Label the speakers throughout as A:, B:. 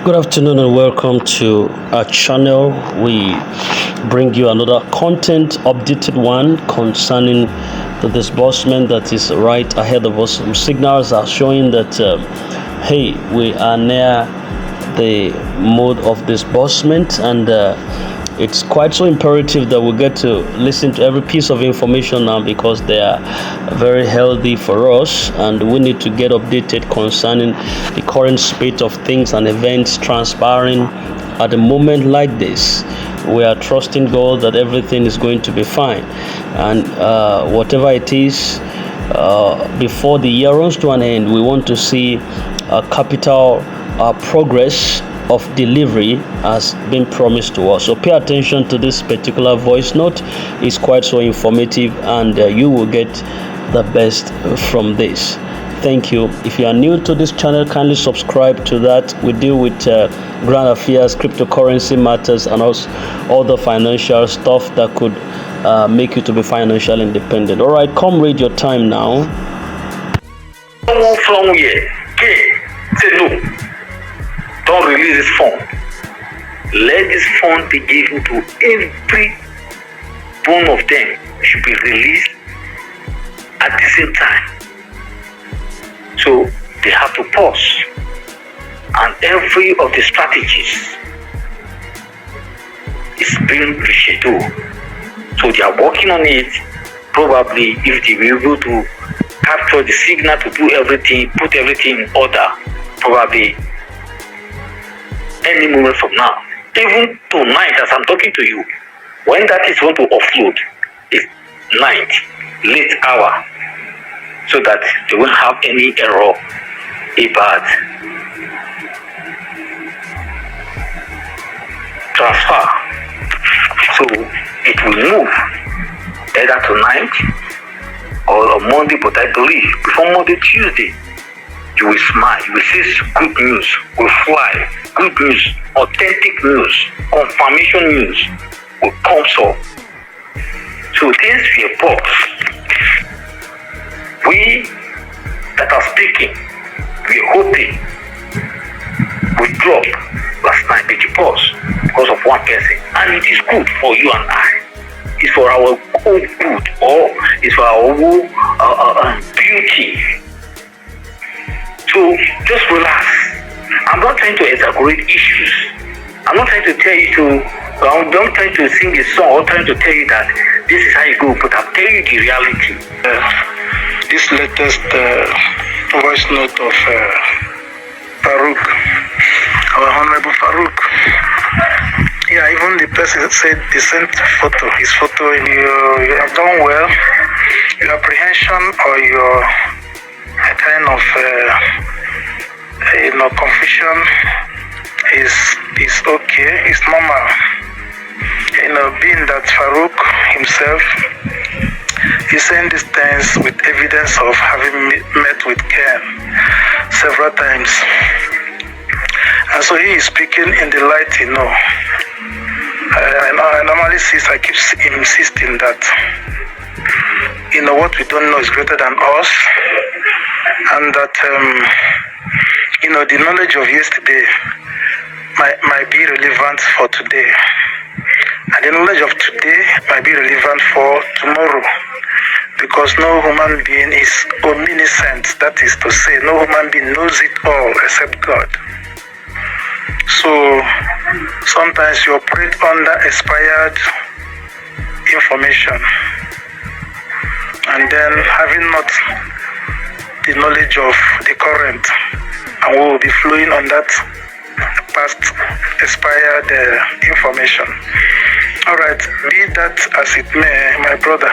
A: Good afternoon and welcome to our channel. We bring you another content, updated one concerning the disbursement that is right ahead of us. Some signals are showing that, hey, we are near the mode of disbursement, and it's quite so imperative that we get to listen to every piece of information now because they are very healthy for us, and we need to get updated concerning the current state of things and events transpiring at a moment like this. We are trusting God that everything is going to be fine, and whatever it is, before the year runs to an end, we want to see a capital progress of delivery has been promised to us. So pay attention to this particular voice note. It's quite so informative, and you will get the best from this. Thank you. If you are new to this channel, kindly subscribe to that. We deal with grand affairs, cryptocurrency matters, and also all the financial stuff that could make you to be financially independent. All right, come read your time now.
B: From here, say no. Don't release this fund. Let this fund be given to every one of them. It should be released at the same time. So they have to pause. And every of the strategies is being rescheduled. So they are working on it. Probably if they were able to capture the signal to do everything, put everything in order, probably any moment from now, even tonight as I'm talking to you, when that is going to offload, it's night, late hour, so that they won't have any error about transfer. So it will move either tonight or on Monday, but I believe before Monday, Tuesday, you will smile, you will see good news, will fly, good news, authentic news, confirmation news will come so. So things will pause. We that are speaking, we are hoping, we drop last night, but you pause because of one person. And it is good for you and I. It's for our own good, or it's for our own beauty. So just relax. I'm not trying to exaggerate issues. I'm not trying to tell you I'm not trying to sing a song or trying to tell you that this is how you go, but I'm telling you the reality.
C: This latest voice note of Faruk, our Honorable Faruk. Yeah, even the person said they sent his photo, and you have done well. Your apprehension or your kind of confusion is okay, it's normal. Being that Faruk himself is saying these things with evidence of having met with Ken several times, and so he is speaking in the light I normally see, I keep insisting that what we don't know is greater than us, and that the knowledge of yesterday might be relevant for today, and the knowledge of today might be relevant for tomorrow, because no human being is omniscient. That is to say, no human being knows it all except God. So sometimes you operate under expired information, and then having not the knowledge of the current, and we will be flowing on that past expired information. All right, be that as it may, my brother,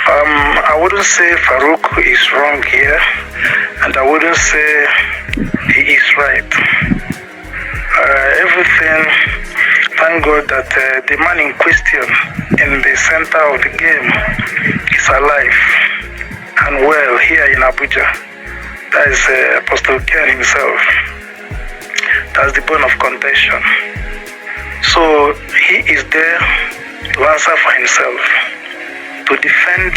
C: I wouldn't say Faruk is wrong here, and I wouldn't say he is right. Everything, thank God that the man in question in the center of the game is alive and well here in Abuja. That is Apostle Ken himself. That's the bone of contention. So he is there to answer for himself, to defend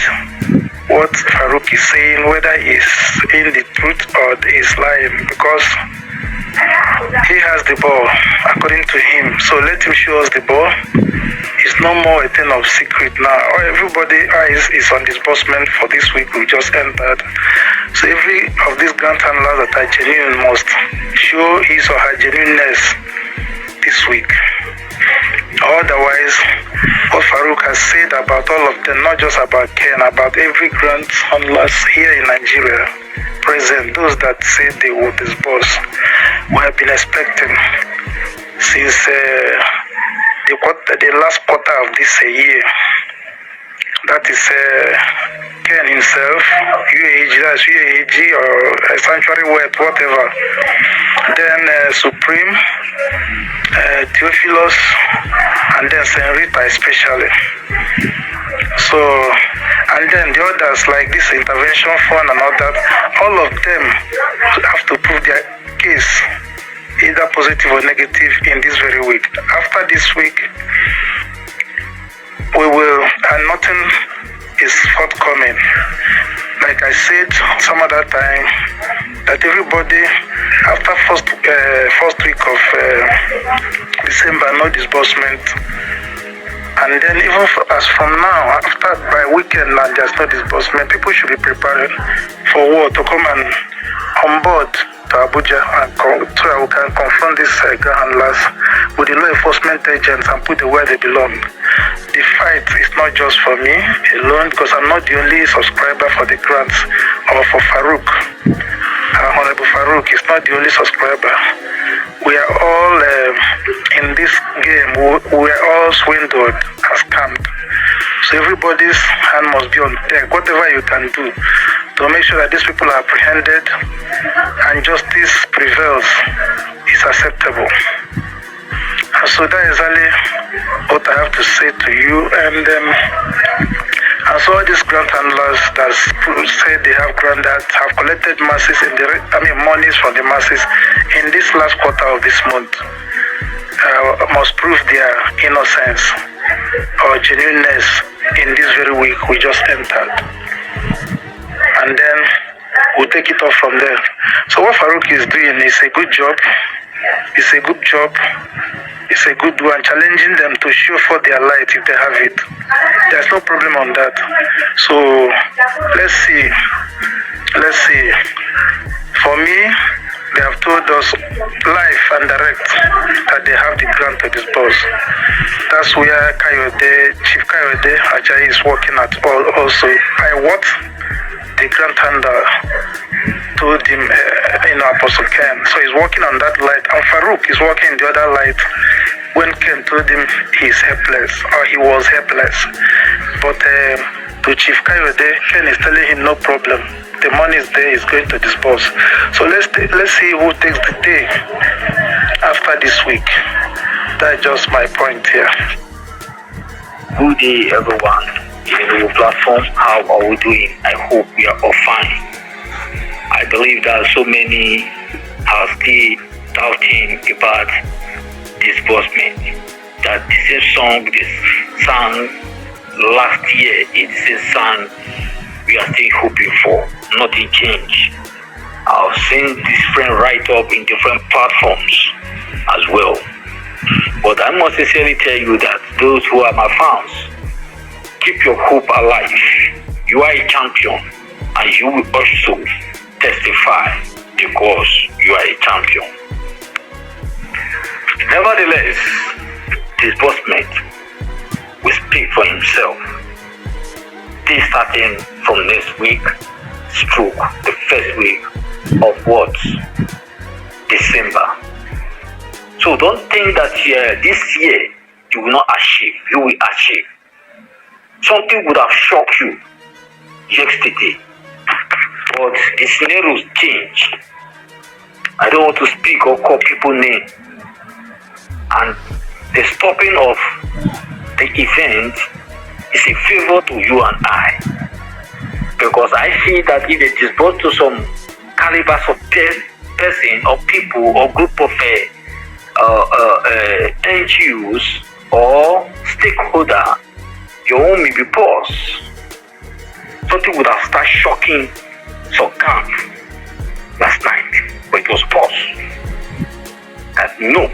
C: what Faruk is saying, whether he's in the truth or he's lying, because he He has the ball, according to him. So let him show us the ball. It's no more a thing of secret now. Everybody eyes is on disbursement for this week. We just entered. So every of these grant handlers that are genuine must show his or her genuineness this week. Otherwise, what Faruk has said about all of them, not just about Ken, about every grant handlers here in Nigeria present, those that say they will disburse, we have been expecting since the last quarter of this year. That is Ken himself, UAG, that's UAG or Sanctuary Word, whatever. Then Supreme, Theophilus, and then Saint Rita especially. So, and then the others like this intervention fund and all that, all of them have to prove their case, either positive or negative, in this very week. After this week, we will, and nothing is forthcoming. Like I said some other time, that everybody after first week of December, no disbursement, and then even as from now, after by weekend now there's no disbursement, people should be preparing for what to come and on board to Abuja and so that we can confront these ground handlers with the law enforcement agents and put them where they belong. The fight is not just for me alone, because I'm not the only subscriber for the grants, or for Faruk. Honorable Faruk is not the only subscriber. We are all in this game. We are all swindled and scammed. So everybody's hand must be on deck. Whatever you can do to make sure that these people are apprehended and justice prevails is acceptable. And so that is only what I have to say to you. And so all these grant handlers that say they have grant, that have collected masses in monies from the masses in this last quarter of this month, must prove their innocence or genuineness in this very week we just entered. And then we'll take it off from there. So what Faruk is doing is a good job. It's a good job. It's a good one, challenging them to show for their light if they have it. There's no problem on that. So let's see. For me, they have told us live and direct that they have the grant to disburse. That's where Chief Kayode Ajayi is working at also. The grant handler told him, Apostle Ken. So he's working on that light, and Faruk is working in the other light. When Ken told him he's helpless, or he was helpless, but to Chief Kayode, Ken is telling him no problem. The money is there, he's going to disburse. So let's see who takes the day after this week. That's just my point here.
B: Good day, everyone. In the platform, how are we doing? I hope we are all fine. I believe that so many are still doubting about disbursement. That the same song they sang last year is the same song we are still hoping for. Nothing changed. I've seen different write-up in different platforms as well. But I must sincerely tell you that those who are my fans, keep your hope alive. You are a champion, and you will also testify because you are a champion. Nevertheless, disbursement will speak for himself. This starting from next week, stroke the first week of what? December. So don't think that this year you will not achieve. You will achieve. Something would have shocked you yesterday, but the scenarios change. I don't want to speak or call people names. And the stopping of the event is a favor to you and I, because I see that if they disburse to some calibers of person or people or group of NGOs or stakeholder, your own may be paused. Something would have started shocking some camp last night, but it was paused. That No.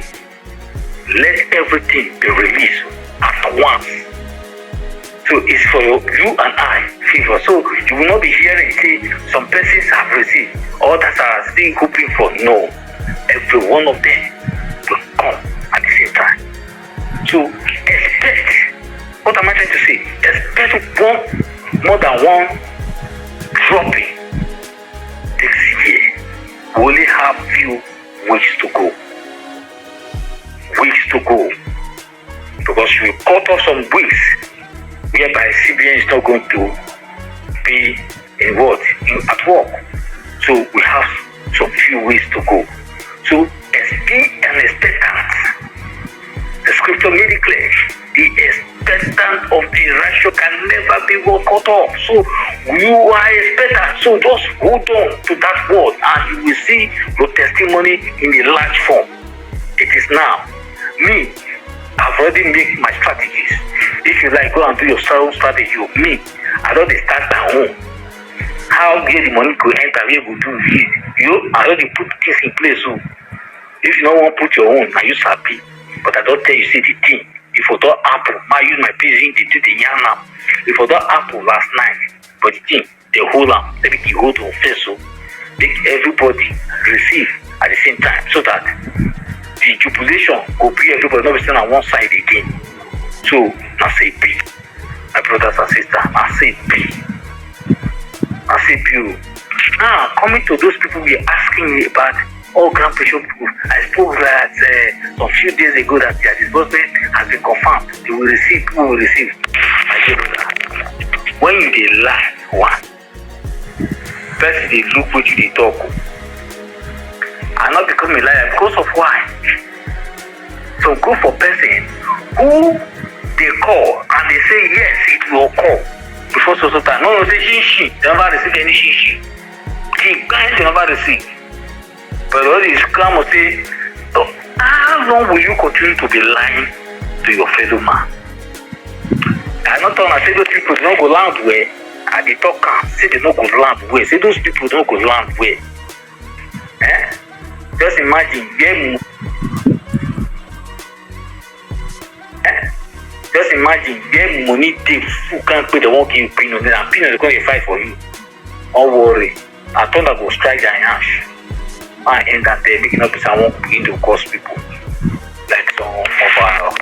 B: Let everything be released at once. So it's for you and I favor. So you will not be hearing say some persons have received, others are still hoping for. No. Every one of them will come at the same time. So expect, what am I trying to say? Expect more than one dropping this year. We only have few weeks to go. Because we cut off some weeks whereby CBN is not going to be at work. So we have some few weeks to go. So be an expectant. The scripture made it clear. The expectant of the righteous can never be cut off. So you are expectant. So just hold on to that word and you will see your testimony in the large form. It is now. Me, I've already made my strategies. If you like, go and do your own strategy. Me, I don't start my own. How get the money go enter, where go do it. I already put things in place. So if you don't want to put your own, I use happy. But I don't tell you, see the thing. If I don't apple, I use my pigeon to do the yarn now. If I don't apple last night, but the thing, the whole arm, let me hold on first. So make everybody receive at the same time so that the jubilation will be everybody not be sitting on one side again. So now say B. My brothers and sisters, I say B. Now coming to those people we are asking me about all Grand Bishop people, I spoke that some few days ago that their disbursement has been confirmed. People will receive. My dear brother, when you dey lie, one person they look what you they talk. I not become a liar because of why? So go for person who they call and they say yes, it will call before so time. No, say she never receive any she. They never receive. But all this come and say, oh, how long will you continue to be lying to your fellow man? I not tell I say those people don't go land where I the talk say they don't go land where. Say those people don't go land where. Just imagine them. Just imagine where money takes who can't pay the one give you peanut, then peanut is going to fight for you. Don't worry. I thought I go strike their hands. I end that day making up someone begin to cause people like some of our